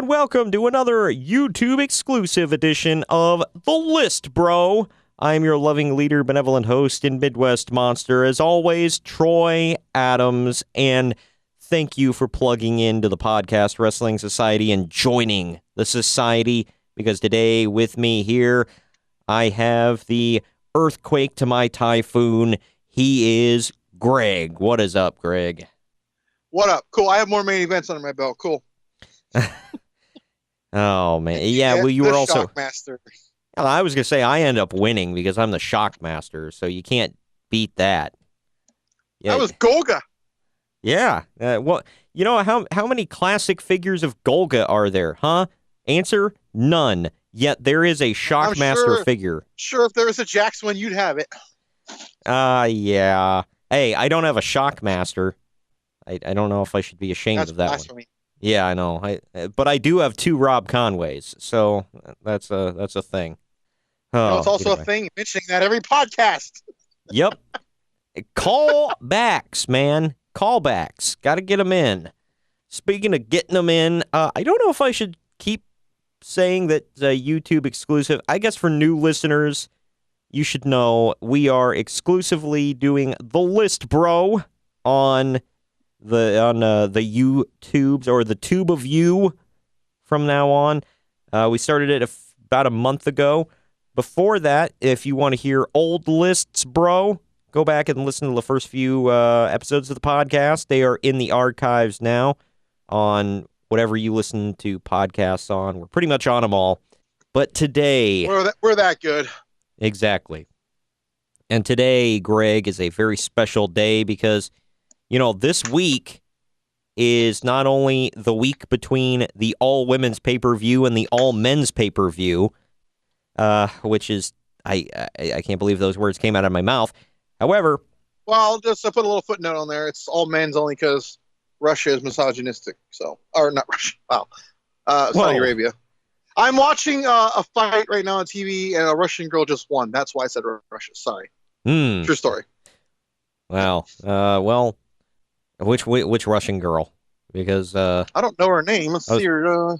and welcome to another YouTube exclusive edition of The List, Bro. I'm your loving leader, benevolent host, and Midwest monster, as always, Troy Adams, and thank you for plugging into the Podcast Wrestling Society and joining the society, because today with me here, I have the earthquake to my typhoon. He is Greg. What is up, Greg? What up? Cool. I have more main events under my belt. Cool. Oh, man. Yeah, well, you were also... Shockmaster. I was going to say, I end up winning because I'm the Shockmaster, so you can't beat that. Yeah. That was Golga. Yeah. Well, you know, how many classic figures of Golga are there, huh? Answer, none. Yet there is a Shockmaster figure. Sure, if there was a Jax one, you'd have it. Yeah. Hey, I don't have a Shockmaster. I don't know if I should be ashamed of that one. Yeah, I know. But I do have two Rob Conways, so that's a thing. Oh, it's also a thing, mentioning that every podcast. Yep. Callbacks, man. Callbacks. Got to get them in. Speaking of getting them in, I don't know if I should keep saying that YouTube exclusive. I guess for new listeners, you should know we are exclusively doing The List, Bro, on the YouTubes, or the Tube of You from now on. We started it about a month ago. Before that, if you want to hear old lists, bro, go back and listen to the first few episodes of the podcast. They are in the archives now on whatever you listen to podcasts on. We're pretty much on them all. But today... We're that good. Exactly. And today, Greg, is a very special day because... You know, this week is not only the week between the all-women's pay-per-view and the all-men's pay-per-view, which is, I can't believe those words came out of my mouth. However... Well, just to put a little footnote on there, it's all men's only because Russia is misogynistic, so... Or not Russia, wow. Saudi Arabia. I'm watching a fight right now on TV, and a Russian girl just won. That's why I said Russia, sorry. True story. Wow. Well... Which Russian girl? Because I don't know her name. Let's see her.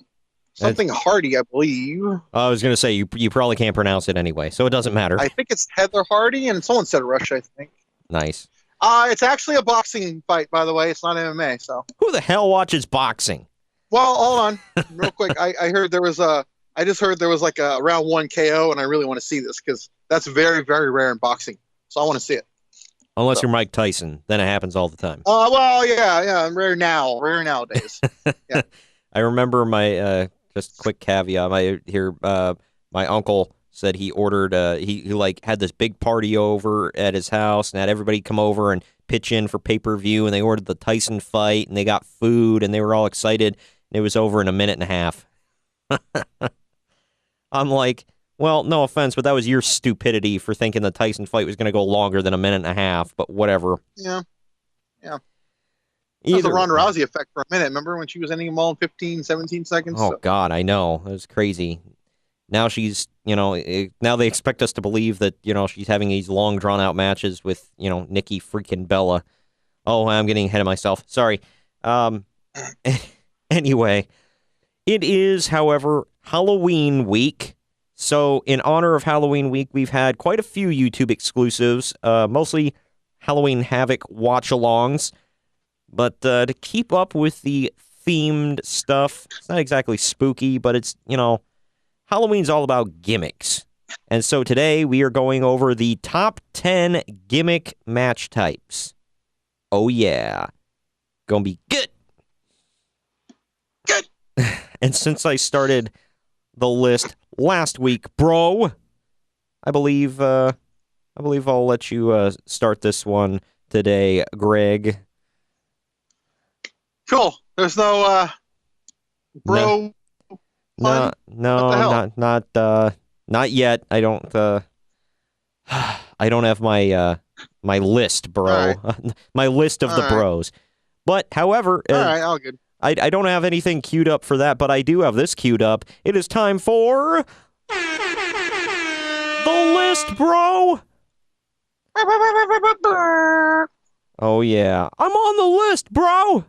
Something Hardy, I believe. I was going to say you probably can't pronounce it anyway, so it doesn't matter. I think it's Heather Hardy, and someone said Russia, I think. Nice. It's actually a boxing fight, by the way. It's not MMA. So who the hell watches boxing? Well, hold on, real quick. I heard there was I just heard there was like a round 1 KO, and I really want to see this because that's very, very rare in boxing. So I want to see it. Unless you're Mike Tyson, then it happens all the time. Well, yeah, rare nowadays. Yeah. I remember my just quick caveat. My uncle said he ordered. He like had this big party over at his house and had everybody come over and pitch in for pay-per-view, and they ordered the Tyson fight, and they got food, and they were all excited. And it was over in a minute and a half. I'm like, well, no offense, but that was your stupidity for thinking the Tyson fight was going to go longer than a minute and a half, but whatever. Yeah. That was the Ronda Rousey effect for a minute. Remember when she was ending them all in 15, 17 seconds? Oh, God, I know. It was crazy. Now she's, now they expect us to believe that, she's having these long, drawn-out matches with, Nikki freaking Bella. Oh, I'm getting ahead of myself. Sorry. Anyway, it is, however, Halloween week. So, in honor of Halloween week, we've had quite a few YouTube exclusives, mostly Halloween Havoc watch-alongs. But to keep up with the themed stuff, it's not exactly spooky, but it's, Halloween's all about gimmicks. And so today we are going over the top 10 gimmick match types. Oh, yeah. Gonna be good. Good. And since I started the list last week, bro, I believe I'll let you start this one today, Greg. Cool. There's no bro. No, not yet. I don't have my list, bro. Right. My list of the bros. But however, all right, all good. I don't have anything queued up for that, but I do have this queued up. It is time for the list, bro. Oh yeah, I'm on the list, bro.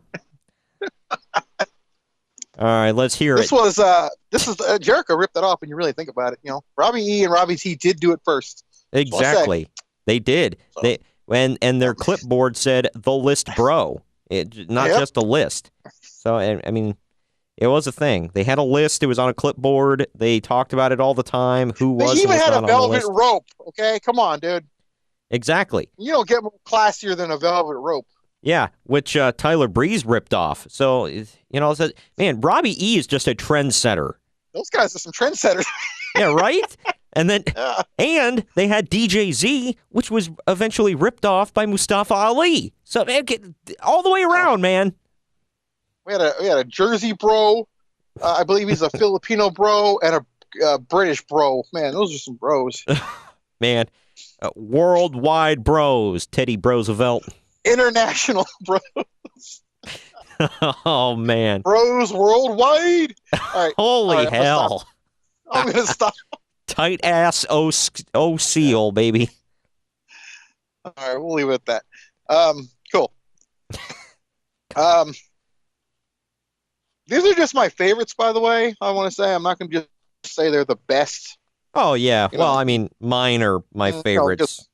All right, let's hear This it. was Jericho ripped it off when you really think about it. Robbie E and Robbie T did do it first. Exactly. They did. So. They and their clipboard said the list bro. Not just a list. So I mean, it was a thing. They had a list. It was on a clipboard. They talked about it all the time. Who was? They even had a velvet list. rope. Okay, come on, dude. Exactly. You don't get more classier than a velvet rope. Yeah, which Tyler Breeze ripped off. So man, Robbie E is just a trendsetter. Those guys are some trendsetters. Yeah, right. And then, and they had DJ Z, which was eventually ripped off by Mustafa Ali. So man, all the way around, man. We had a Jersey bro. I believe he's a Filipino bro and a British bro. Man, those are some bros. Man, worldwide bros. Teddy Roosevelt. International bros. Oh man, bros worldwide. All right. Holy hell! I'm gonna stop. Tight ass O seal, baby. All right, we'll leave it at that. Cool. These are just my favorites, by the way. I want to say I'm not going to just say they're the best. Oh yeah, well, I mean, mine are my favorites.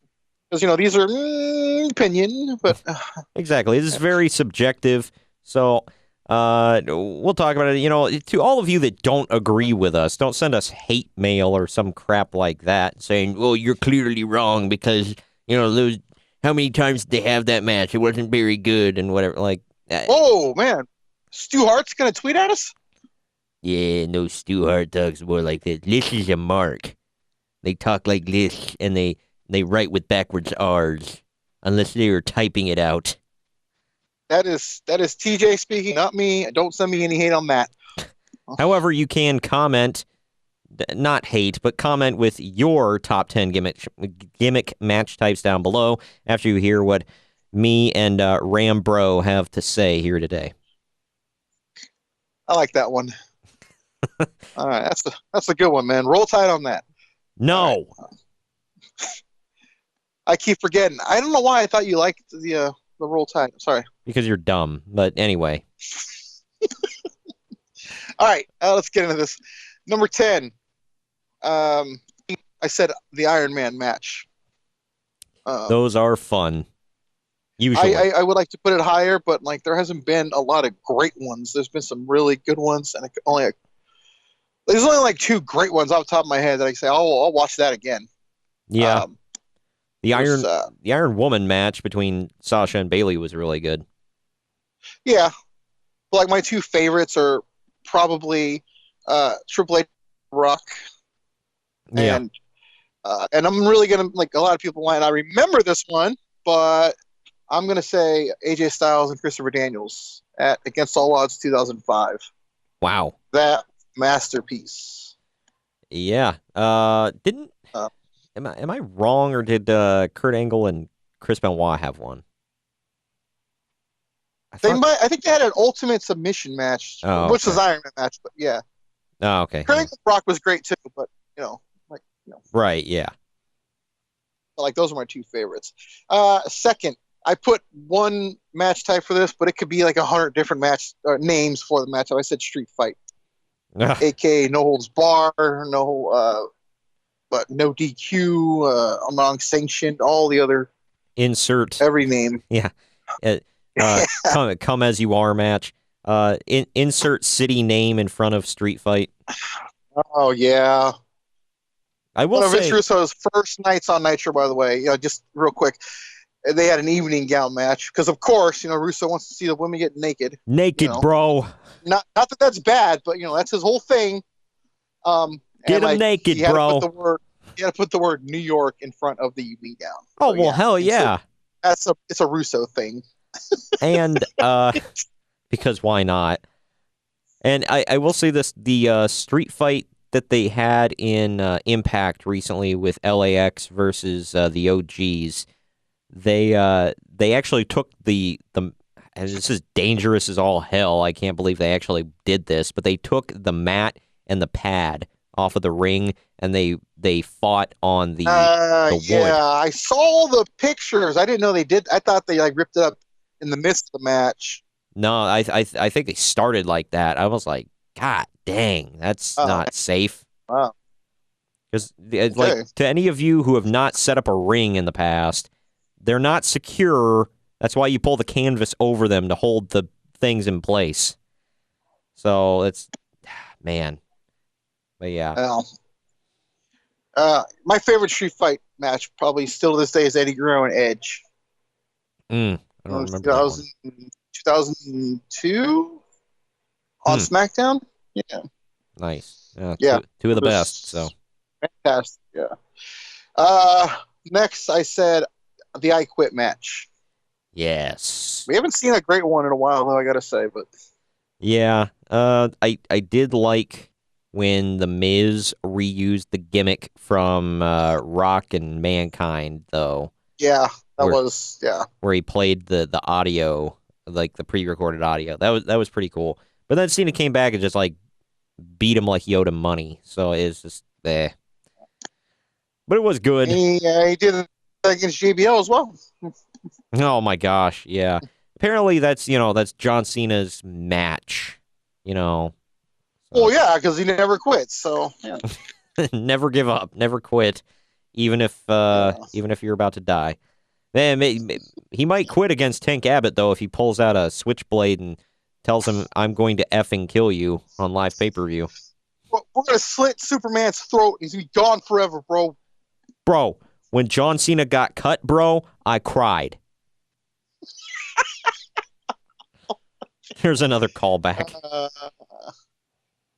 Because these are opinion, but exactly, this is very subjective. So we'll talk about it. To all of you that don't agree with us, don't send us hate mail or some crap like that, saying, "Well, you're clearly wrong because those. How many times did they have that match? It wasn't very good and whatever." Like, oh man, Stu Hart's gonna tweet at us. Yeah, no, Stu Hart talks more like this. This is a mark. They talk like this, and they write with backwards R's, unless they are typing it out. That is TJ speaking, not me. Don't send me any hate on that. However, you can comment, not hate, but comment with your top 10 gimmick match types down below after you hear what me and Rambro have to say here today. I like that one. All right, that's a good one, man. Roll Tide on that. No. Right. I keep forgetting. I don't know why I thought you liked the Roll Tide. Sorry. Because you're dumb. But anyway. All right, let's get into this. Number 10. I said the Iron Man match. Those are fun. Usually. I would like to put it higher, but there hasn't been a lot of great ones. There's been some really good ones, and there's only 2 great ones off the top of my head that I say, I'll watch that again. Yeah. The Iron Woman match between Sasha and Bayley was really good. Yeah. But my 2 favorites are probably Triple H Rock. And I'm really going to, a lot of people might not remember this one, but I'm going to say AJ Styles and Christopher Daniels at Against All Odds 2005. Wow. That masterpiece. Yeah. Am I wrong, or did Kurt Angle and Chris Benoit have one? I think they had an Ultimate Submission match, which was Iron Man match, but yeah. Oh, okay. Kurt Angle Brock was great too, but Right, yeah. Those are my 2 favorites. Second, I put one match type for this, but it could be 100 different match names for the match. I said Street Fight, aka No Holds Bar, no DQ, non-sanctioned, all the other insert every name. Yeah, come as you are match. Insert city name in front of Street Fight. Oh yeah. I will say, Vince Russo's first nights on Nitro, by the way, just real quick, they had an evening gown match because, of course, Russo wants to see the women get naked. Naked, bro. Not that that's bad, but that's his whole thing. Get him naked, bro. You got to put the word New York in front of the evening gown. Oh well, hell yeah. So it's a Russo thing. And because why not? And I will say this: the street fight that they had in Impact recently with LAX versus the OGs, they actually took the and this is dangerous as all hell. I can't believe they actually did this, but they took the mat and the pad off of the ring, and they fought on the wood. Yeah, I saw the pictures. I didn't know they did. I thought they ripped it up in the midst of the match. No, I think they started like that. I was like, God dang, that's Oh, not safe. wow. Because like Okay. to any of you who have not set up a ring in the past, they're not secure. That's why you pull the canvas over them to hold the things in place. So it's man, but yeah. Well, my favorite Street Fight match, probably still to this day, is Eddie Guerrero and Edge. I don't remember that one. 2002 on Hmm, SmackDown. Yeah, nice. Yeah, yeah, two of it the best. was So fantastic. Yeah. Uh, Next, I said the I Quit match. yes, We haven't seen a great one in a while, though, I gotta say. But yeah. I did like when the Miz reused the gimmick from Rock and Mankind, though, yeah, that where was yeah. where he played the audio, like the pre-recorded audio. That was pretty cool. But then Cena came back and just like beat him like he owed him money. So it's just eh. But it was good. He did it against JBL as well. Oh my gosh, yeah. Apparently that's John Cena's match. You know, Well, so yeah, because he never quits. So yeah, never give up, never quit, yeah. even if you're about to die. Man, he might quit against Tank Abbott though if he pulls out a switchblade and tells him I'm going to effing kill you on live pay-per-view. We're gonna slit Superman's throat. He's gonna be gone forever, bro. Bro, when John Cena got cut, bro, I cried. Here's another callback.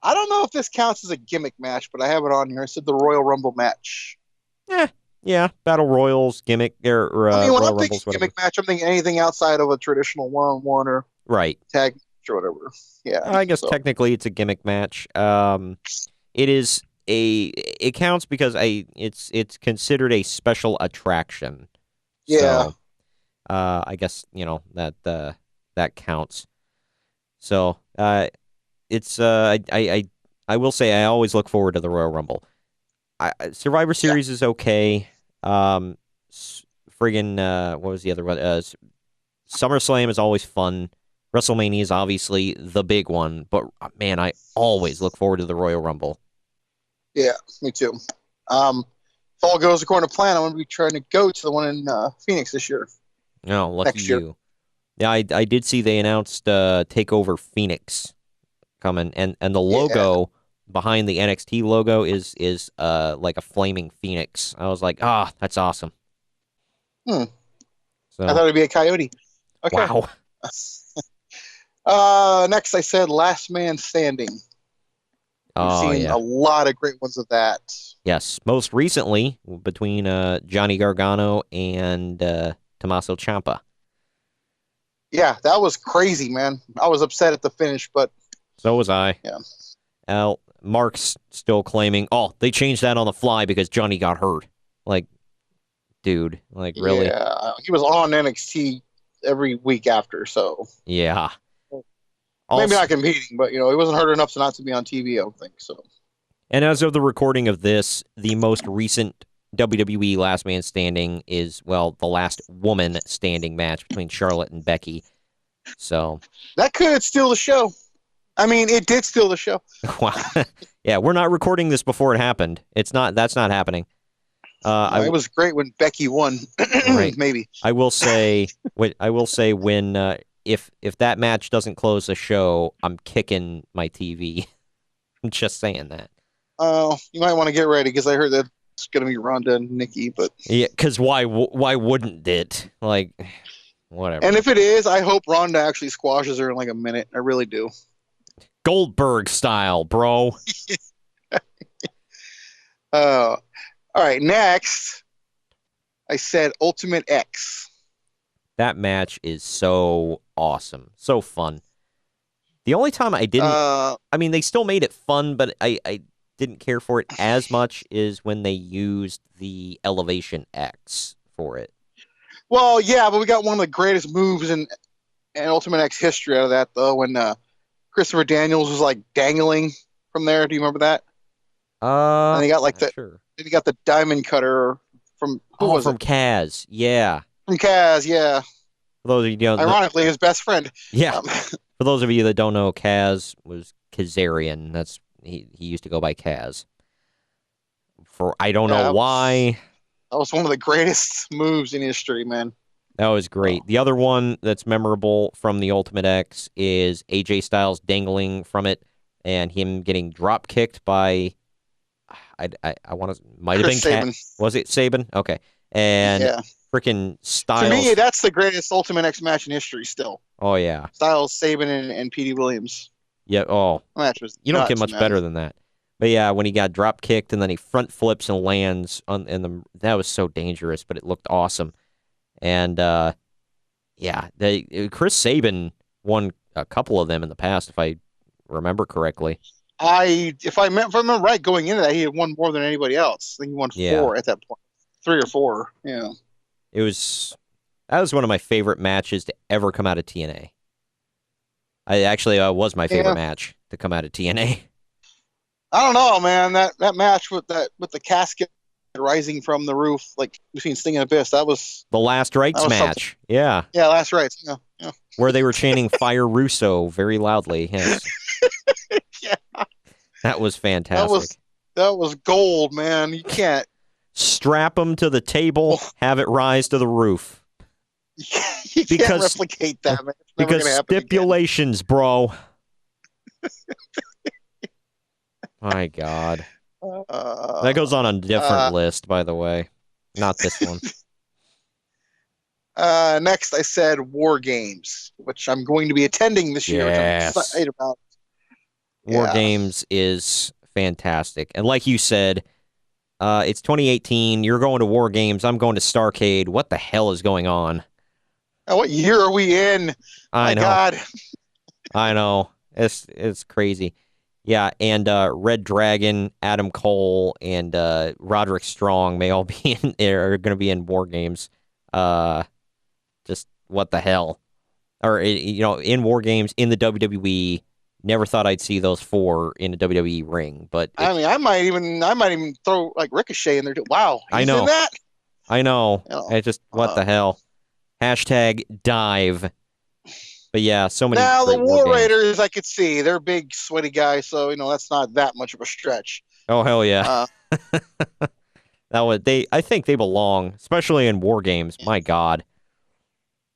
I don't know if this counts as a gimmick match, but I have it on here. I said the Royal Rumble match. Yeah, Battle Royals, gimmick, or I mean, when Royal I'm thinking Rumbles, whatever. gimmick match, I'm thinking anything outside of a traditional one-on-one or Right. tag match or whatever. Yeah. I guess So technically it's a gimmick match. It counts because it's considered a special attraction. yeah, So, I guess that counts. So, it's I will say I always look forward to the Royal Rumble. Survivor yeah. Series is okay. What was the other one? SummerSlam is always fun. WrestleMania is obviously the big one, but man, I always look forward to the Royal Rumble. Yeah, me too. If all goes according to plan, I'm going to be trying to go to the one in Phoenix this year. Oh, lucky Next year. you. Yeah, I did see they announced Takeover Phoenix coming, and the Yeah. logo behind the NXT logo is like a flaming phoenix. I was like, that's awesome. I So thought it'd be a coyote. Okay. wow. Next, I said Last Man Standing. We've Oh seen yeah. a lot of great ones of that. Yes, most recently between Johnny Gargano and Tommaso Ciampa. Yeah, that was crazy, man. I was upset at the finish, but So was I. yeah. Mark's still claiming, they changed that on the fly because Johnny got hurt. Like, dude, like really? Yeah, he was on NXT every week after, so Yeah. maybe Also, not competing, but he wasn't hurt enough to not to be on TV. I don't think so. and as of the recording of this, the most recent WWE Last Man Standing is, well, the last woman standing match between Charlotte and Becky. So, That could steal the show. I mean, it did steal the show. wow. Yeah, we're not recording this before it happened. That's not happening. It was great when Becky won. Right. Maybe. I will say when if that match doesn't close the show, I'm kicking my TV. I'm just saying that. You might want to get ready because I heard that it's going to be Ronda and Nikki, but Yeah, because why wouldn't it? Like, whatever. and if it is, I hope Ronda actually squashes her in like a minute. I really do. Goldberg style, bro. All right. Next, I said Ultimate X. That match is so awesome, so fun. The only time I didn't, I mean, they still made it fun, but I didn't care for it as much is when they used the Elevation X for it. Well, yeah, but we got one of the greatest moves in Ultimate X history out of that, though, when Christopher Daniels was like dangling from there. Do you remember that? And he got like sure. he got the diamond cutter from who was from it? Kaz, yeah. From Kaz, yeah. those of you don't know, Ironically, his best friend. yeah. For those of you that don't know, Kaz was Kazarian. That's he used to go by Kaz. For I don't know why. That was one of the greatest moves in history, man. That was great. The other one that's memorable from the Ultimate X is AJ Styles dangling from it and him getting drop kicked by I want to might have been Sabin. Was it Sabin? Okay. And freaking Styles. To me, that's the greatest Ultimate X match in history still. Oh yeah. Styles, Sabin, and Petey Williams. Yeah, match was you don't get much better than that. But yeah, when he got drop kicked and then he front flips and lands that was so dangerous, but it looked awesome. And Chris Sabin won a couple of them in the past, if I remember correctly. If I remember right, going into that, he had won more than anybody else. I think he won 4 at that point, 3 or 4. Yeah, that was one of my favorite matches to ever come out of TNA. Was my favorite match to come out of TNA. I don't know, man. That match with the casket rising from the roof, like between Sting and Abyss, that was the Last Rites match. Yeah, Last Rites. Yeah. Where they were chanting "Fire Russo" very loudly. Yes. Yeah, that was fantastic. That was gold, man. You can't strap them to the table, have it rise to the roof. You can't replicate that, man. Because stipulations, bro. My God. That goes on a different list, by the way. Not this one. Next, I said War Games, which I'm going to be attending this year. Yes. Which I'm excited about. War Games is fantastic. And like you said, it's 2018. You're going to War Games. I'm going to Starrcade. What the hell is going on? What year are we in? I know. God. I know. It's crazy. Yeah, and Red Dragon, Adam Cole, and Roderick Strong may all be are going to be in War Games. Just what the hell? Or in War Games in the WWE. Never thought I'd see those 4 in a WWE ring, but I mean, I might even throw like Ricochet in there too. Wow, I know in that. I know. I just what the hell? #dive. But yeah, so many. Now the War Raiders, I could see they're big, sweaty guys, so that's not that much of a stretch. Oh hell yeah! I think they belong, especially in War Games. My God,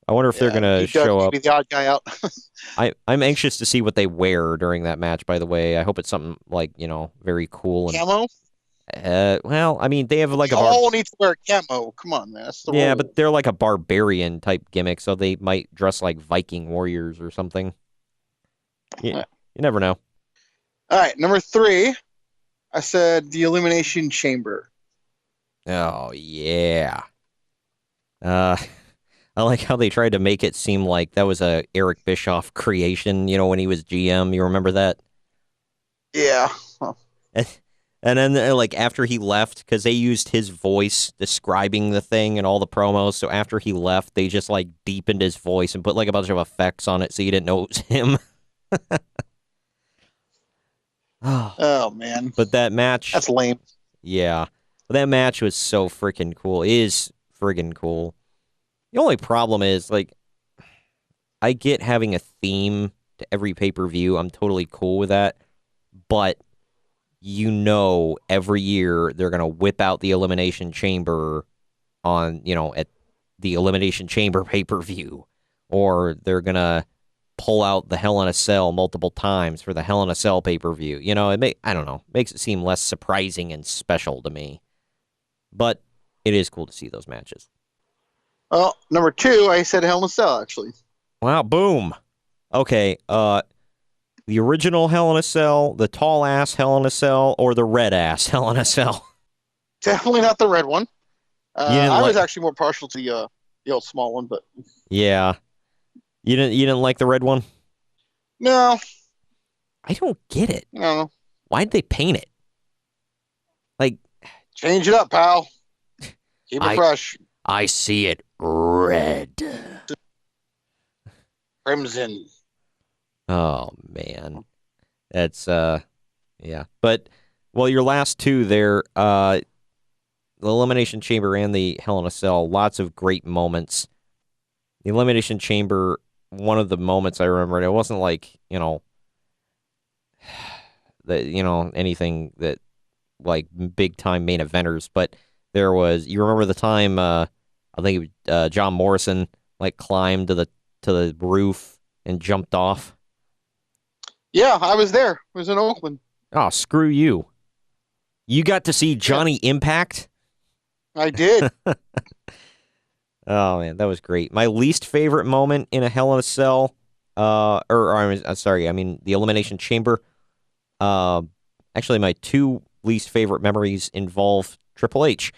I wonder if they're gonna show up. Be the odd guy out. I'm anxious to see what they wear during that match. By the way, I hope it's something like very cool and camo. Well, I mean they have like all need to wear camo. Come on, man. That's the rule. But they're like a barbarian type gimmick, so they might dress like Viking warriors or something. You never know. All right, number 3, I said the Elimination Chamber. Oh yeah. I like how they tried to make it seem like that was a Eric Bischoff creation. When he was GM, you remember that? Yeah. And then, after he left, because they used his voice describing the thing and all the promos, so after he left, they just, deepened his voice and put, a bunch of effects on it so you didn't know it was him. Oh, man. But that match... That's lame. Yeah. But that match was so freaking cool. It is friggin' cool. The only problem is, I get having a theme to every pay-per-view. I'm totally cool with that. But... every year they're going to whip out the Elimination Chamber on, at the Elimination Chamber pay-per-view. Or they're going to pull out the Hell in a Cell multiple times for the Hell in a Cell pay-per-view. I don't know. Makes it seem less surprising and special to me. But it is cool to see those matches. Well, number 2, I said Hell in a Cell, actually. Wow, boom. Okay, the original Hell in a Cell, the tall-ass Hell in a Cell, or the red-ass Hell in a Cell? Definitely not the red one. I was actually more partial to the old small one, but... Yeah. You didn't like the red one? No. I don't get it. No. Why'd they paint it? Change it up, pal. Keep it fresh. I see it red. Crimson. Oh, man. That's, yeah. But, your last 2 there, the Elimination Chamber and the Hell in a Cell, lots of great moments. the Elimination Chamber, one of the moments I remember, it wasn't like, anything that like big time main eventers, but there was, you remember the time, I think John Morrison like climbed to the roof and jumped off? Yeah, I was there. It was in Oakland. Oh, screw you. You got to see Johnny Impact? I did. Oh, man, that was great. My least favorite moment in a Hell in a Cell, the Elimination Chamber. Actually, my two least favorite memories involve Triple H.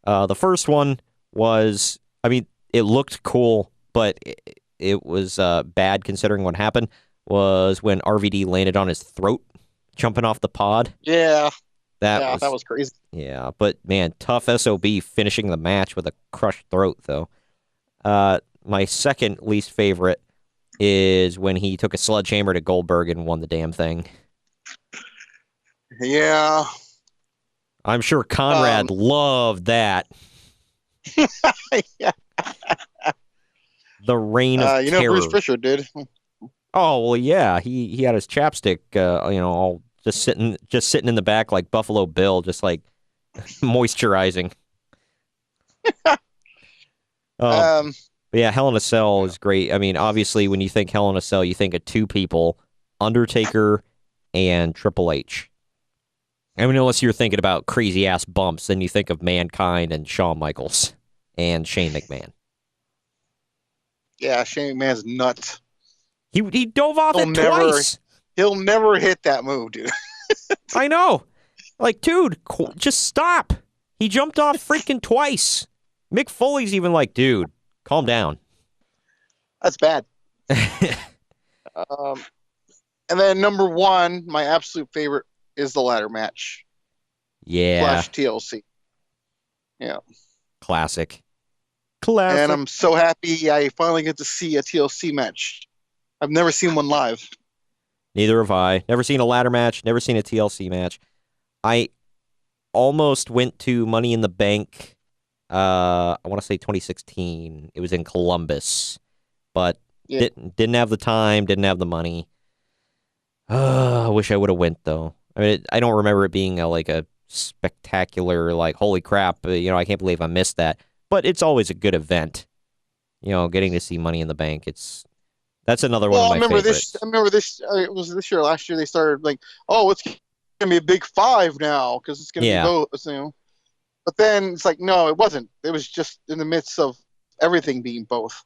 The first one was, it looked cool, but it was bad considering what happened, was when RVD landed on his throat, jumping off the pod. Yeah. That was crazy. Yeah, but man, tough SOB finishing the match with a crushed throat, though. My second least favorite is when he took a sledgehammer to Goldberg and won the damn thing. Yeah. I'm sure Conrad loved that. Yeah. The reign of terror. Bruce Prichard did. Oh well, yeah. He had his chapstick, all just sitting in the back like Buffalo Bill, just like moisturizing. But yeah, Hell in a Cell is great. I mean, obviously, when you think Hell in a Cell, you think of two people, Undertaker and Triple H. I mean, unless you're thinking about crazy ass bumps, then you think of Mankind and Shawn Michaels and Shane McMahon. Yeah, Shane McMahon's nuts. He dove off it twice. He'll never hit that move, dude. I know. Like, dude, just stop. He jumped off freaking twice. Mick Foley's even like, dude, calm down. That's bad. And then number one, my absolute favorite is the ladder match. Yeah. / TLC. Yeah. Classic. And I'm so happy I finally get to see a TLC match. I've never seen one live. Neither have I. Never seen a ladder match. Never seen a TLC match. I almost went to Money in the Bank. I want to say 2016. It was in Columbus, but didn't have the time. Didn't have the money. I wish I would have went though. I mean, I don't remember it being a spectacular, like, holy crap. I can't believe I missed that. But it's always a good event. Getting to see Money in the Bank. That's another one of my favorites. I remember this. It was this year. Last year they started like, oh, it's gonna be a big five now because it's gonna be both. But then it's like, no, it wasn't. It was just in the midst of everything being both.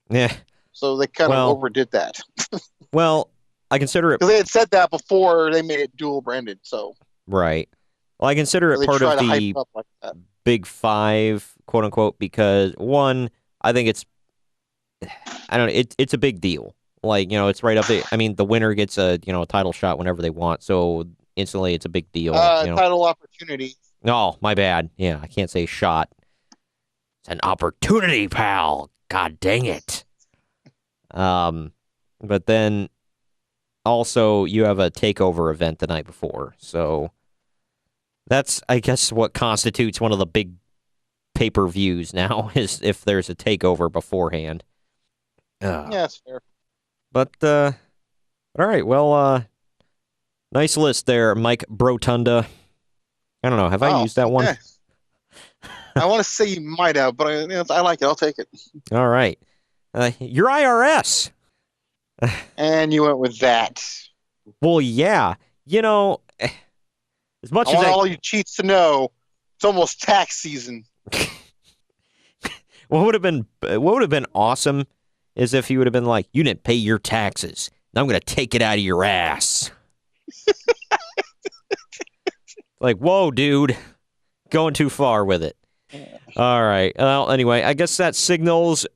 Yeah. So they kind of overdid that. Well, I consider it because they had said that before they made it dual branded. So right. Well, I consider it part of the Big Five, quote unquote, because one, I think it's a big deal. Like, it's right up there. I mean, the winner gets a title shot whenever they want, so instantly it's a big deal. Title opportunity. Oh, my bad. Yeah, I can't say shot. It's an opportunity, pal. God dang it. But then also you have a takeover event the night before, so that's, I guess, what constitutes one of the big pay-per-views now, is if there's a takeover beforehand. Yeah, that's fair. But, all right, well, nice list there, Mike Brotunda. I don't know, have I used that one? Okay. I want to say you might have, but I like it. I'll take it. All right. Your IRS. And you went with that. Well, yeah. As much I want all you cheats to know, it's almost tax season. What would have been awesome is if he would have been like, you didn't pay your taxes. Now I'm going to take it out of your ass. Like, whoa, dude. Going too far with it. All right. Well, anyway, I guess that signals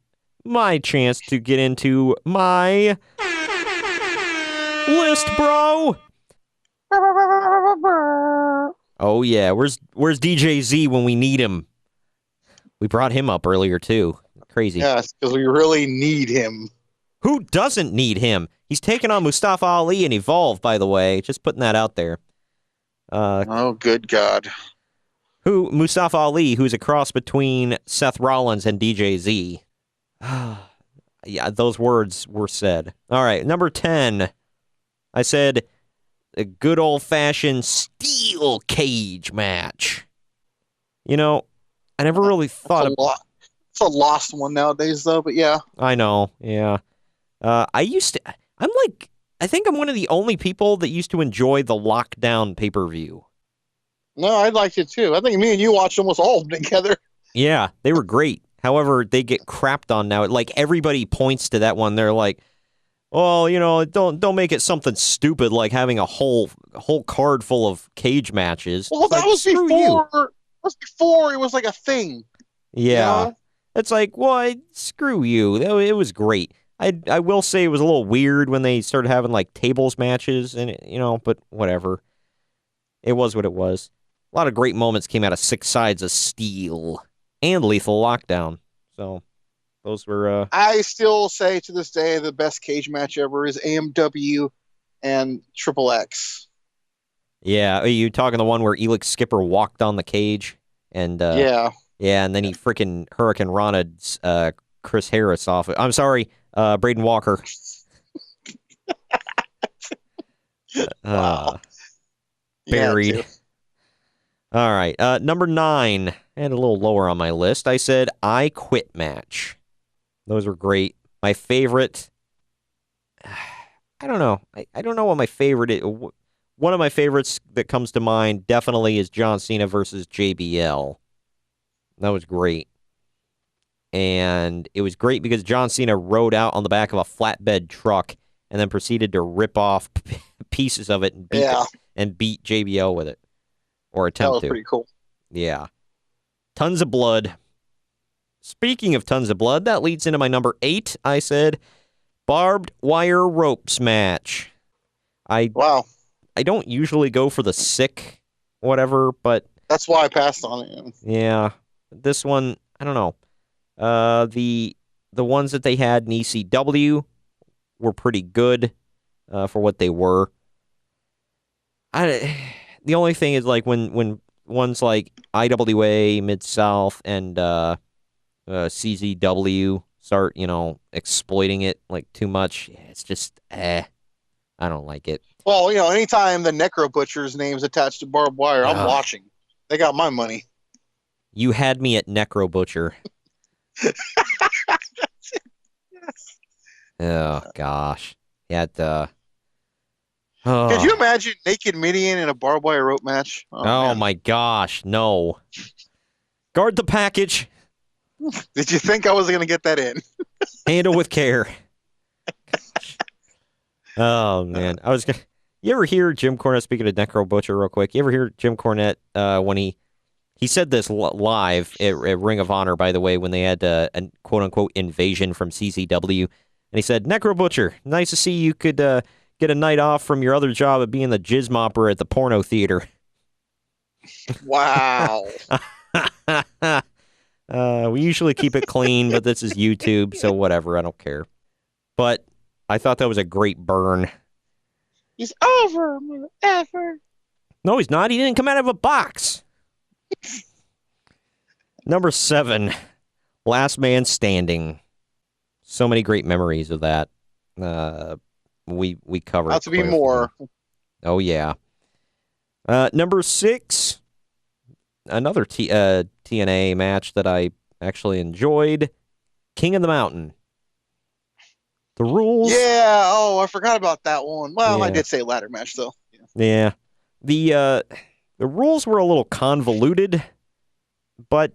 my chance to get into my list, bro. Oh, yeah. Where's DJ Z when we need him? We brought him up earlier, too. Crazy. Yes, because we really need him. Who doesn't need him? He's taking on Mustafa Ali and Evolve, by the way. Just putting that out there. Oh, good God. Mustafa Ali, who's a cross between Seth Rollins and DJ Z. Yeah, those words were said. All right, number 10. I said a good old-fashioned steel cage match. You know, I never really thought of... It's a lost one nowadays, though, but yeah. I know, yeah. I think I'm one of the only people that used to enjoy the Lockdown pay-per-view. No, I liked it too. I think me and you watched almost all of them together. Yeah, they were great. However, they get crapped on now. Like, everybody points to that one. They're like, well, don't make it something stupid like having a whole card full of cage matches. Well, that was before it was like a thing. Yeah. You know? It's like, well, screw you. It was great. I will say it was a little weird when they started having like tables matches and but whatever. It was what it was. A lot of great moments came out of Six Sides of Steel and Lethal Lockdown. So those were I still say to this day the best cage match ever is AMW and Triple X. Yeah, are you talking the one where Elix Skipper walked on the cage and yeah, and then he freaking Hurricane Rana'd Chris Harris off it. I'm sorry, Braden Walker. Wow. Buried. Yeah, all right, number 9, and a little lower on my list. I said I Quit match. Those were great. My favorite, I don't know. I don't know what my favorite is. One of my favorites that comes to mind definitely is John Cena versus JBL. That was great. And it was great because John Cena rode out on the back of a flatbed truck and then proceeded to rip off pieces of it and beat JBL with it. Or attempt to. That was pretty cool. Yeah. Tons of blood. Speaking of tons of blood, that leads into my number 8. I said barbed wire ropes match. Wow. I don't usually go for the sick whatever, but that's why I passed on it. Yeah. This one, I don't know. The ones that they had in ECW were pretty good for what they were. The only thing is like when ones like IWA, Mid-South, and CZW start, exploiting it like too much, it's just I don't like it. Well, anytime the Necro Butcher's name's attached to barbed wire, I'm watching. They got my money. You had me at Necro Butcher. Oh gosh. Could you imagine Naked Midian in a barbed wire rope match? Oh my gosh, no. Guard the package. Did you think I was going to get that in? Handle with care. Oh man, You ever hear Jim Cornette, speaking of Necro Butcher real quick, you ever hear Jim Cornette when he said this live at Ring of Honor, by the way, when they had a quote-unquote invasion from CZW, and he said, Necro Butcher, nice to see you could get a night off from your other job of being the jizz mopper at the porno theater. Wow. We usually keep it clean, but this is YouTube, so whatever, I don't care. But I thought that was a great burn. He's over, motherfucker. No, he's not. He didn't come out of a box. Number 7, Last Man Standing. So many great memories of that. We covered. Not to be more. Oh yeah. Number 6, another TNA match that I actually enjoyed. King of the Mountain. The rules. Yeah. Oh, I forgot about that one. Well, I did say ladder match though. Yeah. The rules were a little convoluted, but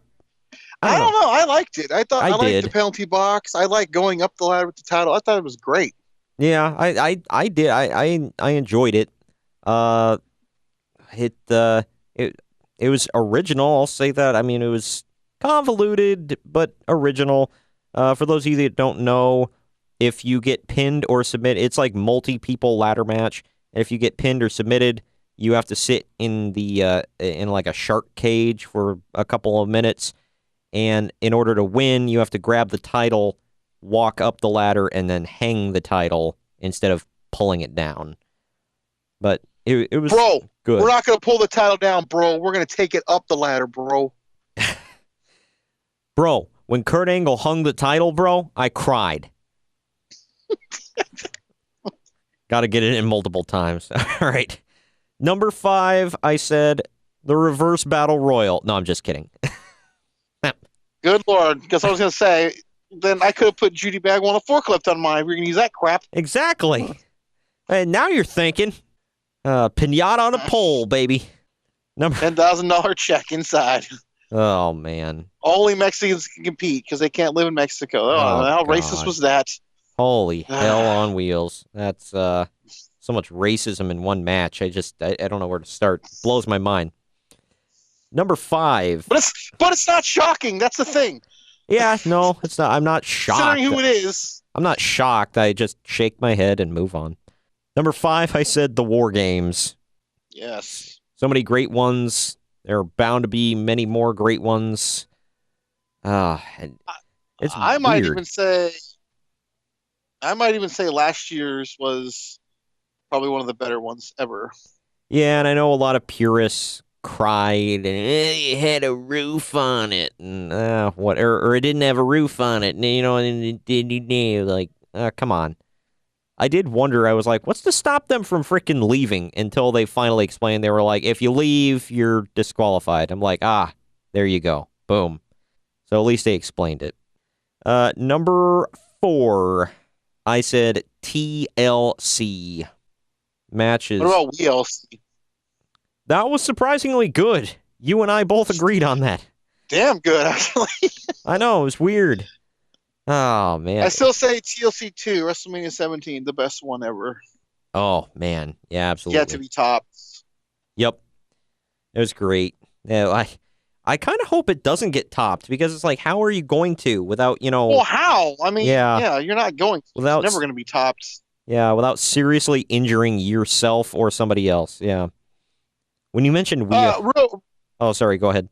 I don't know. I liked it. I liked did. The penalty box. I liked going up the ladder with the title. I thought it was great. Yeah, I did. I enjoyed it. It was original. I'll say that. I mean, it was convoluted but original. For those of you that don't know, if you get pinned or submit, it's like multi-people ladder match. And if you get pinned or submitted, you have to sit in the in like a shark cage for a couple of minutes. And in order to win, you have to grab the title, walk up the ladder, and then hang the title instead of pulling it down. But it was good. We're not going to pull the title down, bro. We're going to take it up the ladder, bro. Bro, when Kurt Angle hung the title, bro, I cried. Got to get it in multiple times. All right. Number 5, I said the reverse battle royal. No, I'm just kidding. Good Lord. Because I was going to say, then I could have put Judy Bagwell on a forklift on mine. We're going to use that crap. Exactly. And now you're thinking. Pinata on a pole, baby. Number $10,000 check inside. Oh, man. Only Mexicans can compete because they can't live in Mexico. Oh, how God. racist was that? Holy hell on wheels. That's so much racism in one match. I don't know where to start. It blows my mind. Number 5. But it's not shocking. That's the thing. Yeah, no, it's not. I'm not shocked. Considering who it is. I'm not shocked. I just shake my head and move on. Number 5, I said the War Games. Yes. So many great ones. There are bound to be many more great ones. And it's I might weird. even say last year's was probably one of the better ones ever. Yeah, and I know a lot of purists cried and it had a roof on it, and or it didn't have a roof on it, and and it did like, come on. I did wonder. I was like, what's to stop them from freaking leaving? Until they finally explained. They were like, if you leave, you're disqualified. I'm like, there you go, boom. So at least they explained it. Number 4, I said TLC matches. What about WLC? That was surprisingly good. You and I both agreed on that. Damn good, actually. I know, it was weird. Oh, man. I still say TLC 2, WrestleMania 17, the best one ever. Oh, man. Yeah, absolutely. Yet to be topped. Yep. It was great. Yeah, I kind of hope it doesn't get topped, because it's like, how are you going to without, Well, how? I mean, yeah, you're not going to. It's never going to be topped. Yeah, without seriously injuring yourself or somebody else. Yeah. When you mentioned oh, sorry, go ahead.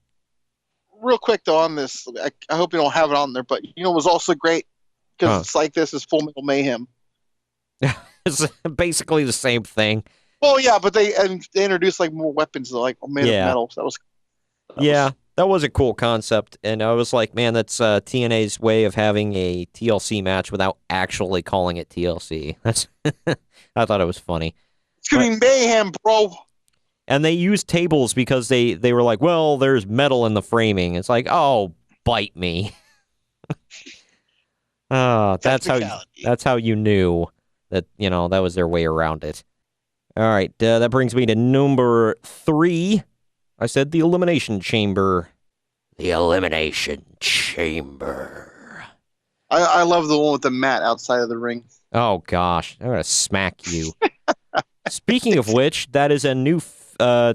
Real quick, though, on this, I hope you don't have it on there, but it was also great because it's like this is Full Metal Mayhem. It's basically the same thing. Well, yeah, but they introduced like more weapons like made of metal. So that was a cool concept, and I was like, man, that's TNA's way of having a TLC match without actually calling it TLC. That's I thought it was funny. It's gonna be mayhem, bro. And they used tables because they were like, well, there's metal in the framing. It's like, oh, bite me. That's how you knew that that was their way around it. All right, that brings me to number 3. I said the Elimination Chamber. The Elimination Chamber. I love the one with the mat outside of the ring. Oh gosh, I'm gonna smack you. Speaking of which, that is a new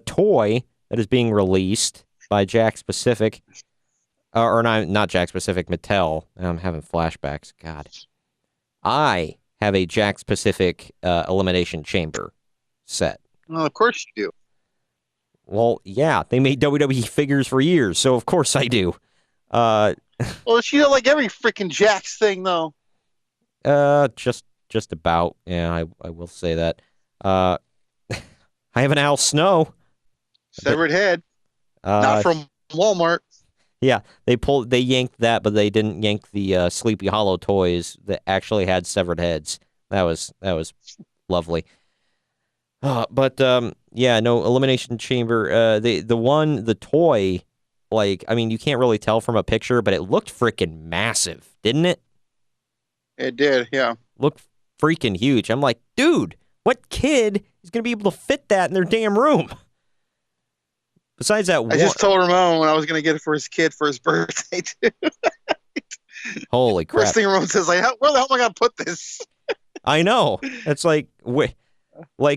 toy that is being released by Jakks Pacific, or not Jakks Pacific, Mattel. I'm having flashbacks. God, I have a Jakks Pacific Elimination Chamber set. Well, of course you do. Well, yeah, they made WWE figures for years, so of course I do. Well, she like every freaking Jakks thing, though. Just about. Yeah, I will say that. I have an Al Snow. Severed head. Not from Walmart. Yeah, they yanked that, but they didn't yank the Sleepy Hollow toys that actually had severed heads. That was lovely. But yeah, no, Elimination Chamber. The toy, like, I mean, you can't really tell from a picture, but it looked freaking massive, didn't it? It did, yeah. Looked freaking huge. I'm like, dude, what kid is gonna be able to fit that in their damn room? Besides that, I just told Ramon when I was gonna get it for his kid for his birthday too. Holy crap! First thing Ramon says, like, where the hell am I gonna put this? I know. It's like,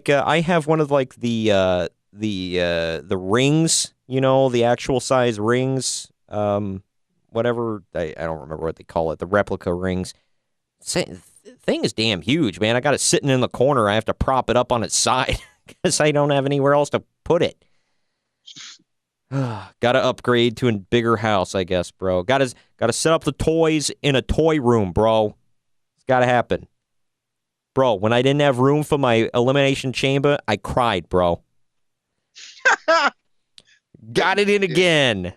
I have one of like the rings, the actual size rings, whatever. I don't remember what they call it. The replica rings. Thing is damn huge, man. I got it sitting in the corner. I have to prop it up on its side because I don't have anywhere else to put it. Got to upgrade to a bigger house, I guess, bro. Got to set up the toys in a toy room, bro. It's got to happen. Bro, when I didn't have room for my Elimination Chamber, I cried, bro. Got it in again.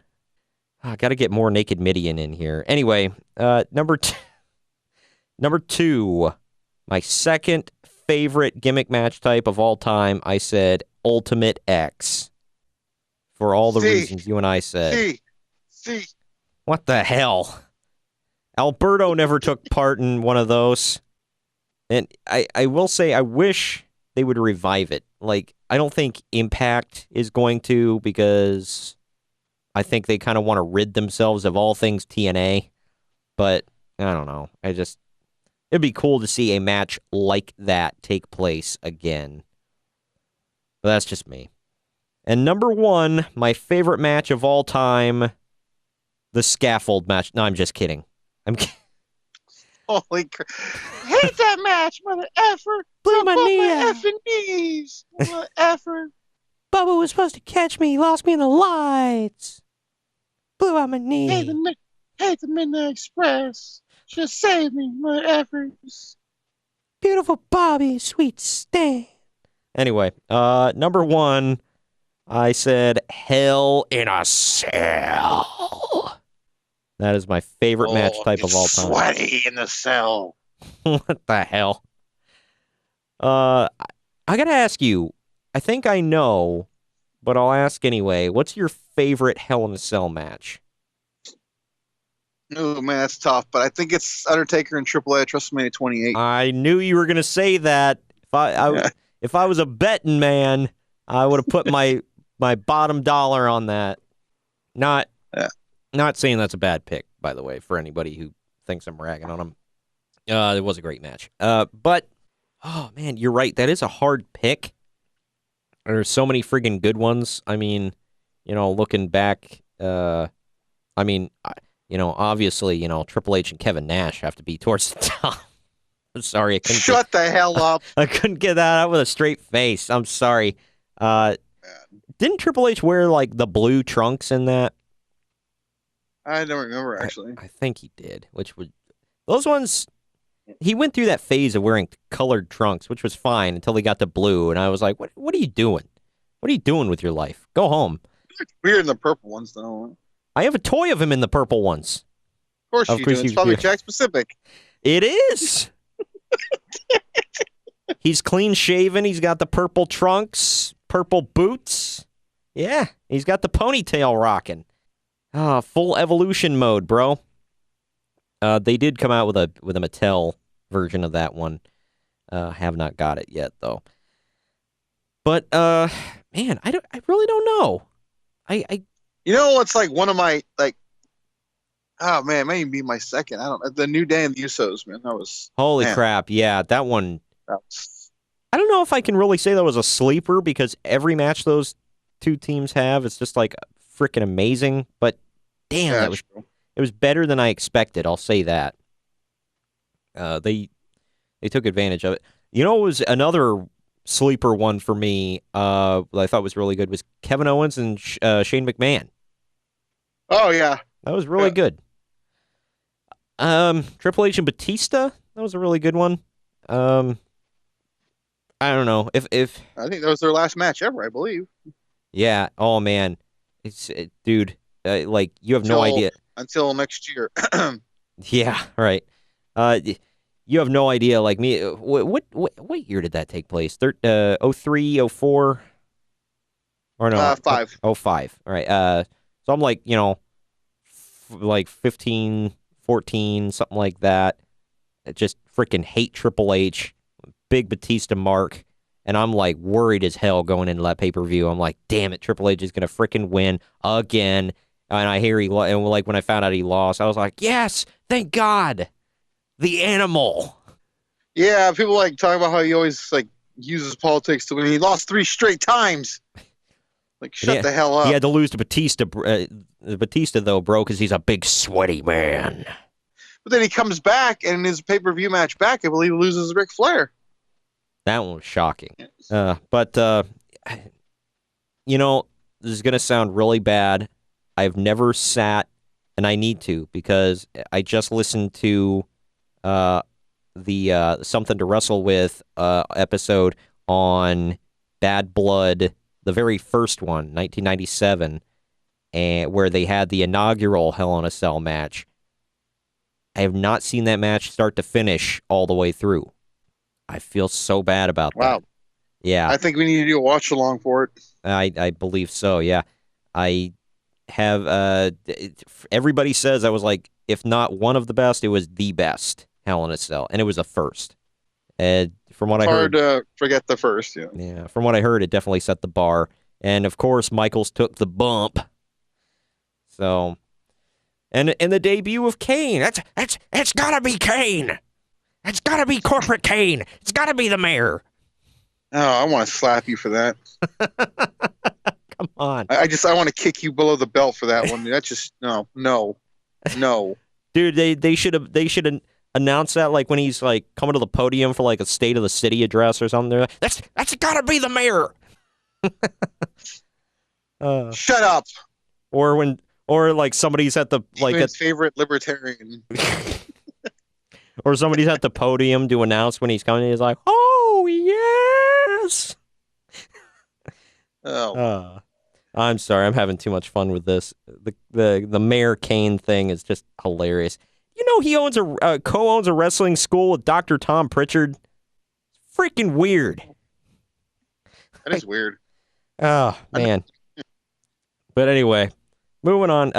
Got to get more Naked Midian in here. Anyway, number 2, My second favorite gimmick match type of all time, I said Ultimate X. For all the reasons you and I said. See. What the hell? Alberto never took part in one of those. And I will say, I wish they would revive it. Like, I don't think Impact is going to, because I think they kind of want to rid themselves of all things TNA. But, I don't know. It'd be cool to see a match like that take place again. But that's just me. And number one, my favorite match of all time, the scaffold match. No, I'm just kidding. I'm kidding. Holy crap. Hate that match, mother effer. Blew my knee out. effing knees. Mother effer. Bubba was supposed to catch me. He lost me in the lights. Blew out my knee. Hate the Midnight Express. Just save me, mother effers. Beautiful Bobby, sweet Stan. Anyway, number one, I said Hell in a Cell. That is my favorite match type of all time. Sweaty in the cell. What the hell? I gotta ask you, I think I know, but I'll ask anyway. What's your favorite Hell in a Cell match? Oh, man, that's tough, but I think it's Undertaker and Triple H WrestleMania 28. I knew you were gonna say that. If I was a betting man, I would have put my bottom dollar on that. Not saying that's a bad pick, by the way, for anybody who thinks I'm ragging on him. It was a great match. But, oh, man, you're right. That is a hard pick. There's so many friggin' good ones. I mean, looking back, obviously, Triple H and Kevin Nash have to be towards the top. I'm sorry. Shut the hell up. I couldn't get that out with a straight face. I'm sorry. Didn't Triple H wear, like, the blue trunks in that? I don't remember, actually. I think he did, those ones, he went through that phase of wearing colored trunks, which was fine until he got to blue, and I was like, what are you doing? What are you doing with your life? Go home. Weird in the purple ones, though. I have a toy of him in the purple ones. Of course you do. It's probably Jack specific. It is. He's clean shaven. He's got the purple trunks, purple boots. Yeah, he's got the ponytail rocking. Full evolution mode, bro. They did come out with a Mattel version of that one. Have not got it yet, though. But man, I really don't know. What's like one of my oh man, maybe be my second. I don't know. The New Day and the Usos, man. That was holy crap. Yeah, that one. I don't know if I can really say that was a sleeper, because every match those two teams have, it's just like freaking amazing. But damn, it was better than I expected. I'll say that. They took advantage of it. It was another sleeper one for me. I thought was really good was Kevin Owens and Shane McMahon. Oh yeah, that was really good. Triple H and Batista, that was a really good one. I don't know if I think that was their last match ever, I believe. Yeah. Oh man, dude. You have no idea until next year. Yeah. Right. You have no idea. Like me. What year did that take place? 03, 04? Or no? 5. 05. All right. So I'm like, like 15, 14, something like that. I just freaking hate Triple H. Big Batista mark, and I'm like worried as hell going into that pay-per-view. I'm like, damn it, Triple H is gonna freaking win again. And I hear and like when I found out he lost, I was like, yes, thank God, the animal. Yeah, people like talking about how he always uses politics to win. He lost 3 straight times. Shut the hell up. He had to lose to Batista. Batista though, bro, because he's a big sweaty man. But then he comes back, and in his pay-per-view match back, I believe he loses Ric Flair. That one was shocking. But this is going to sound really bad. I've never sat, and I need to, because I just listened to the Something to Wrestle With episode on Bad Blood, the very first one, 1997, and where they had the inaugural Hell in a Cell match. I have not seen that match start to finish all the way through. I feel so bad about Wow. that. Yeah, I think we need to do a watch along for it. I believe so. Yeah, I have. Everybody says I was like, if not one of the best, it was the best Hell in a Cell, and it was the first. From what It's I hard heard, to forget the first. Yeah. yeah, from what I heard, it definitely set the bar. And of course, Michaels took the bump. So, and the debut of Kane. It's gotta be Kane. It's gotta be corporate Kane. It's gotta be the mayor. Oh, I want to slap you for that. Come on, I want to kick you below the belt for that one. That's just no. dude. They should have announced that like when he's like coming to the podium for like a State of the City address or something. They're like, that's gotta be the mayor. Shut up. Or like somebody's at the like His favorite libertarian. or somebody's at the podium to announce when he's coming. He's like, "Oh yes." Oh, I'm sorry. I'm having too much fun with this. The Mayor Kane thing is just hilarious. You know, he owns co-owns a wrestling school with Dr. Tom Pritchard. Freaking weird. that is weird. Oh man. But anyway, moving on.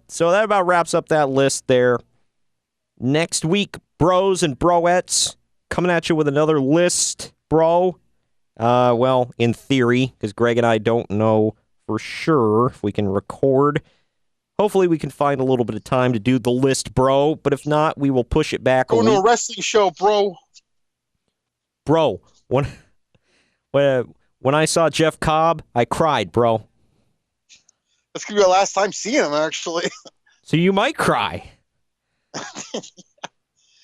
So that about wraps up that list there. Next week, bros and broettes coming at you with another list, bro. Well, in theory, because Greg and I don't know for sure if we can record. Hopefully, we can find a little bit of time to do the list, bro. But if not, we will push it back Going to a wrestling show, bro. Bro, when I saw Jeff Cobb, I cried, bro. That's gonna be our last time seeing him, actually. So you might cry.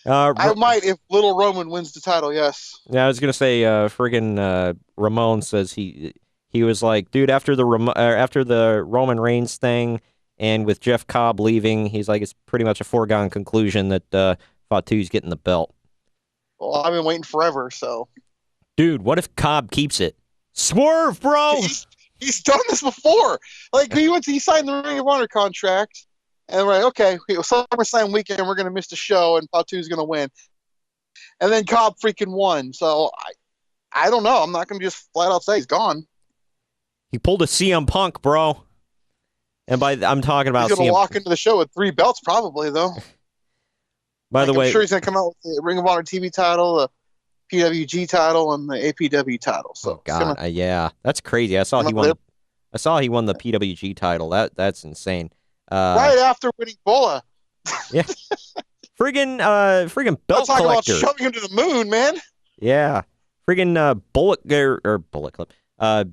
I might if Little Roman wins the title. Yes. Yeah, I was gonna say, friggin' Ramon says he was like, dude, after the Roman Reigns thing, and with Jeff Cobb leaving, he's like, it's pretty much a foregone conclusion that Fatu's getting the belt. Well, I've been waiting forever, so. Dude, what if Cobb keeps it? Swerve, bro. He's done this before. Like he signed the Ring of Honor contract, and we're like, okay, SummerSlam weekend, we're gonna miss the show, and Fatu's gonna win. And then Cobb freaking won. So I don't know. I'm not gonna just flat out say he's gone. He pulled a CM Punk, bro. And I'm talking about he's gonna CM walk into the show with 3 belts, probably though. By the way, I'm sure he's gonna come out with the Ring of Honor TV title, the PWG title, and the APW title. So, oh god, yeah, that's crazy. I saw he won the PWG title. That's insane. Right after winning Bola. Yeah, friggin' belt talking collector. about shoving him to the moon, man. Yeah, friggin' bullet clip.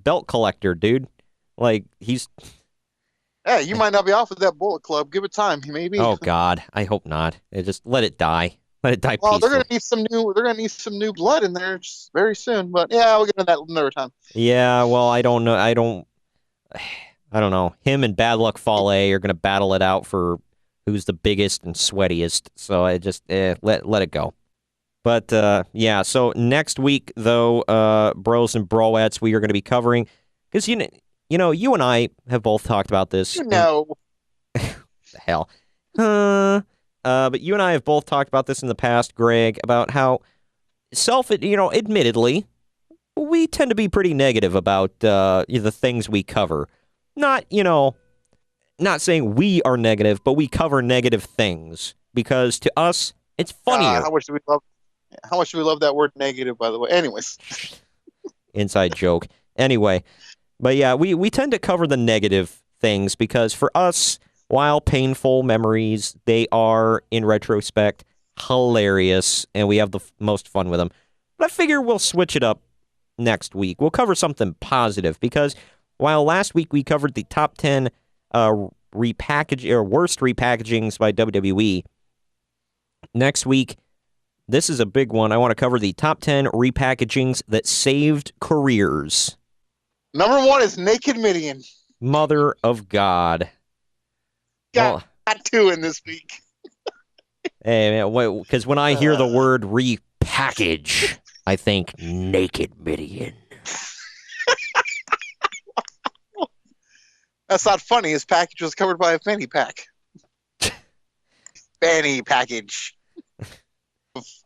Belt collector, dude. Like he's. Hey, you might not be off of that Bullet Club. Give it time, maybe. Oh God, I hope not. Just let it die. Let it die. Well, peacefully. they're gonna need some new blood in there very soon. But yeah, we'll get into that another time. Yeah, well, I don't know. I don't know. Him and Bad Luck Fale are gonna battle it out for who's the biggest and sweatiest. So I just let it go. But yeah. So next week, though, bros and broettes, we are going to be covering because you know, you and I have both talked about this. You know, the hell. But you and I have both talked about this in the past, Greg, about how admittedly, we tend to be pretty negative about the things we cover. Not saying we are negative, but we cover negative things because to us, it's funnier. How much do we love that word negative, by the way? Anyways. Inside joke. Anyway, but yeah, we tend to cover the negative things because for us, while painful memories, they are, in retrospect, hilarious, and we have the most fun with them. But I figure we'll switch it up next week. We'll cover something positive, because while last week we covered the top 10 worst repackagings by WWE, next week, this is a big one. I want to cover the top 10 repackagings that saved careers. Number 1 is Naked Midian. Mother of God. Got 2 in this week. Hey, man, because when I hear the word repackage, I think Naked Midian. That's not funny. His package was covered by a fanny pack. Fanny package.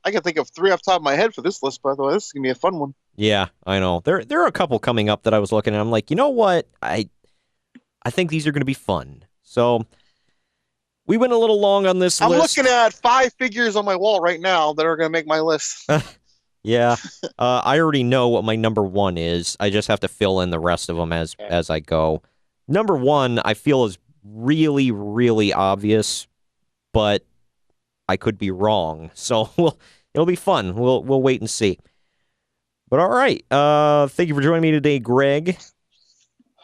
I can think of 3 off the top of my head for this list. By the way, this is gonna be a fun one. Yeah, I know. There are a couple coming up that I was looking at. I'm like, you know what? I think these are going to be fun. So we went a little long on this I'm list. looking at 5 figures on my wall right now that are going to make my list. Yeah, I already know what my number 1 is. I just have to fill in the rest of them as I go. Number 1, I feel is really, really obvious, but I could be wrong. So it'll be fun. We'll wait and see. But all right, thank you for joining me today, Greg.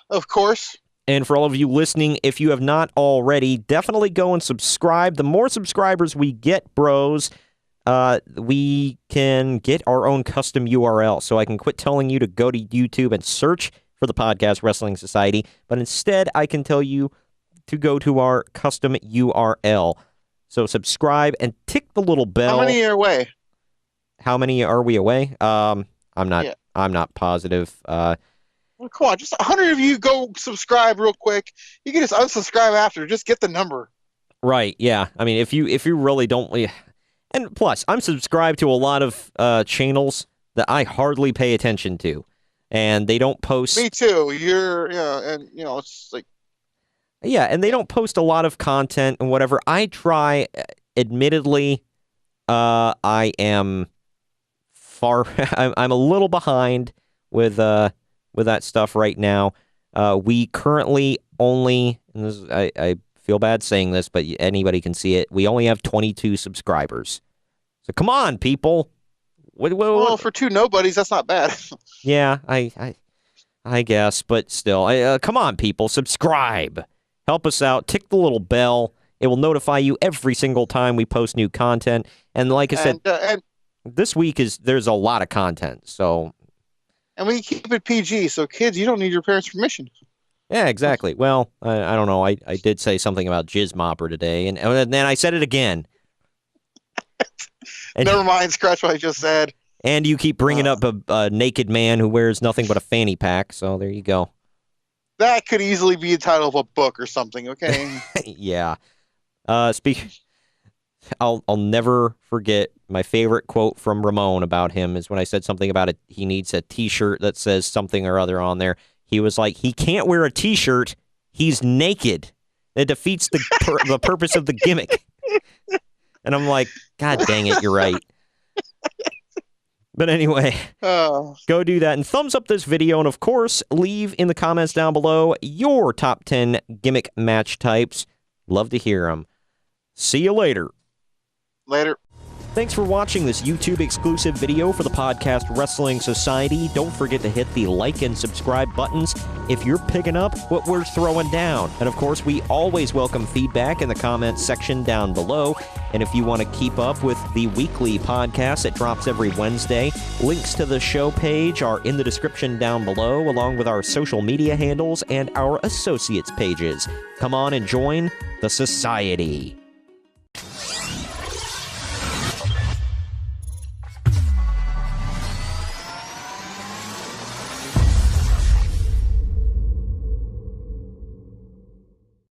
Of course. And for all of you listening, if you have not already, definitely go and subscribe. The more subscribers we get, bros, we can get our own custom URL. So I can quit telling you to go to YouTube and search for the Podcast Wrestling Society, but instead I can tell you to go to our custom URL. So subscribe and tick the little bell. How many are away? How many are we away? I'm not positive. Well, come on, just 100 of you go subscribe real quick. You can just unsubscribe after. Just get the number. Right, yeah. I mean, if you really don't... And plus, I'm subscribed to a lot of channels that I hardly pay attention to. And they don't post... Me too. And, it's like... Yeah, and they don't post a lot of content and whatever. I try, admittedly, I am far... I'm a little behind with that stuff right now. We currently only, and this is, I feel bad saying this, but anybody can see it, we only have 22 subscribers. So come on, people. Well, for 2 nobodies, that's not bad. Yeah, I guess, but still, come on, people, subscribe. Help us out. Tick the little bell. It will notify you every single time we post new content. And like I said, this week there's a lot of content, so... And we keep it PG, so kids, you don't need your parents' permission. Yeah, exactly. Well, I don't know. I did say something about Jizz Mopper today, and then I said it again. Never mind, scratch what I just said. And you keep bringing up a naked man who wears nothing but a fanny pack, so there you go. That could easily be the title of a book or something, okay? Yeah. I'll never forget my favorite quote from Ramon about him is when I said something about it. He needs a T-shirt that says something or other on there. He was like, he can't wear a T-shirt. He's naked. It defeats the purpose of the gimmick. And I'm like, God dang it, you're right. But anyway, go do that. And thumbs up this video. And of course, leave in the comments down below your top 10 gimmick match types. Love to hear them. See you later. Later. Thanks for watching this YouTube exclusive video for the Podcast Wrestling Society. Don't forget to hit the like and subscribe buttons if you're picking up what we're throwing down. And of course, we always welcome feedback in the comments section down below. And if you want to keep up with the weekly podcast that drops every Wednesday, links to the show page are in the description down below, along with our social media handles and our associates pages. Come on and join the society.